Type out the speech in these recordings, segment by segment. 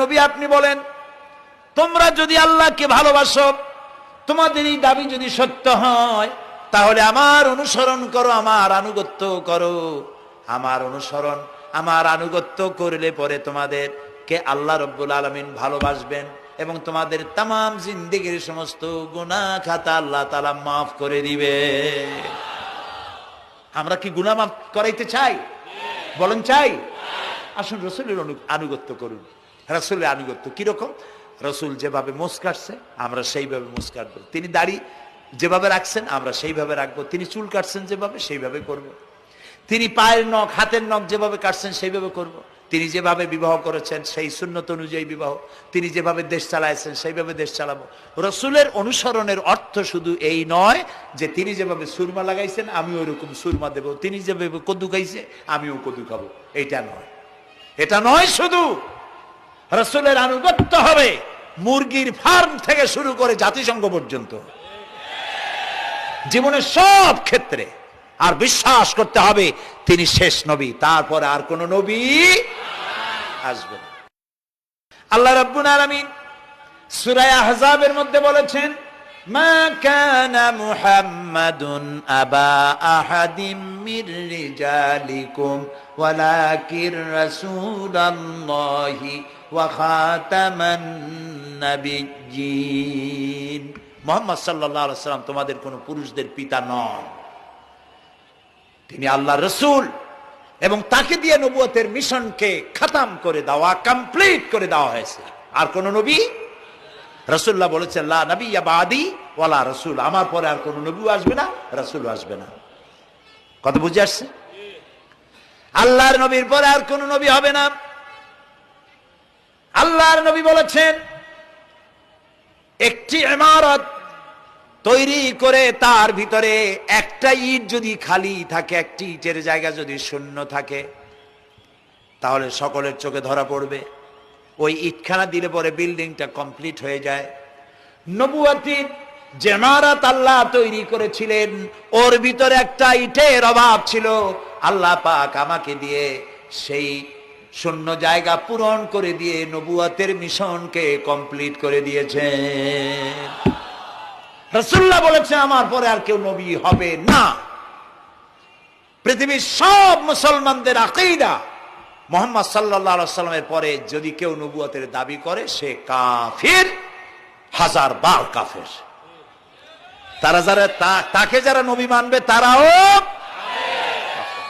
নবী আপনি বলেন, তোমরা যদি আল্লাহকে ভালোবাসো, তোমাদের এই দাবি যদি সত্য হয়, তাহলে আমার অনুসরণ করো, আমার আনুগত্য করো। আমার অনুসরণ, আমার আনুগত্য করলে পরে তোমাদেরকে আল্লাহ রব্বুল আলামিন ভালোবাসবেন এবং তোমাদের তামাম জিন্দেগির সমস্ত গুনাহ খাতা আল্লাহ তাআলা মাফ করে দিবে। আমরা কি গুনাহ মাফ করাইতে চাই? বলেন চাই? আসুন রাসূলের আনুগত্য করুন। রাসূলের আনুগত্য কিরকম? রাসূল যেভাবে মোস কাটছে আমরা সেইভাবে মোস কাটবো। তিনি দাড়ি যেভাবে রাখছেন আমরা সেইভাবে রাখবো। তিনি চুল কাটছেন যেভাবে সেইভাবে করব। তিনি পায়ের নখ, হাতের নখ যেভাবে কাটছেন সেইভাবে করব। তিনি যেভাবে বিবাহ করেছেন সেই সুন্নত অনুযায়ী বিবাহ, তিনি যেভাবে দেশ চালাইছেন সেইভাবে দেশ চালাবো। রাসূলের অনুসরণের অর্থ শুধু এই নয় যে তিনি যেভাবে সুরমা লাগাইছেন আমি ওইরকম সুরমা দেব, তিনি যেভাবে কদু খাইছে আমিও কদু খাবো, এটা নয়। এটা নয়, শুধু রাসূলের আনুগত্য হবে মুরগির ফার্ম থেকে শুরু করে জাতিসংঘ পর্যন্ত, জীবনের সব ক্ষেত্রে। আর বিশ্বাস করতে হবে তিনি শেষ নবী, তারপরে আর কোন নবী আসবে না। আল্লাহ রাব্বুল আলামিন সূরা আহজাবের মধ্যে বলেছেন, মা কানা মুহাম্মাদুন আবা আহাদিম মির রিজালিকুম ওয়ালাকির রাসূলুল্লাহি ওয়া খাতামান নাবিয়্যিন। মুহাম্মদ সাল্লাল্লাহু আলাইহি ওয়াসাল্লাম তোমাদের কোন পুরুষদের পিতা নন, তিনি আল্লাহর রাসূল এবং তাকে দিয়ে নবুয়তের মিশনকে খতম করে দেওয়া, কমপ্লিট করে দেওয়া হয়েছে। আর কোন নবী, রাসূলুল্লাহ বলেছেন লা নাবিয়্যা বাদি ওয়ালা রাসূল, আমার পরে আর কোন নবী আসবে না, রাসূল আসবে না। কথা বুঝে আসছে? আল্লাহর নবীর পরে আর কোন নবী হবে না। আল্লাহর নবী বলেছেন, একটি ইমারত তৈরি করে তার ভিতরে একটা ইট যদি খালি থাকে, একটি ইটের জায়গা যদি শূন্য থাকে, তাহলে সকলের চোখে ধরা পড়বে। ওই ইটখানা দিলে পরে বিল্ডিংটা কমপ্লিট হয়ে যায়। নবুয়তির যে ইমারত আল্লাহ তৈরি করেছিলেন, ওর ভিতরে একটা ইটের অভাব ছিল। আল্লাহ পাক আমাকে দিয়ে সেই শূন্য জায়গা পূরণ করে দিয়ে নবুয়তের মিশনকে কমপ্লিট করে দিয়েছেন। রাসূলুল্লাহ বলেছে আমার পরে আর কেউ নবী হবে না। পৃথিবীর সব মুসলমানদের আকীদা, মুহাম্মদ সাল্লাল্লাহু আলাইহি ওয়াসাল্লামের পরে যদি কেউ নবুয়তের দাবি করে সে কাফির, হাজার বার কাফের। তারা যারা তাকে যারা নবী মানবে তারাও কাফের।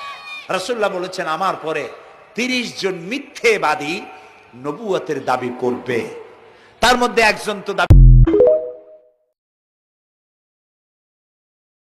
রাসূলুল্লাহ বলেছেন আমার পরে 30 জন মিথ্যেবাদী নবুয়তের দাবি করবে, তার মধ্যে একজন তো দাবি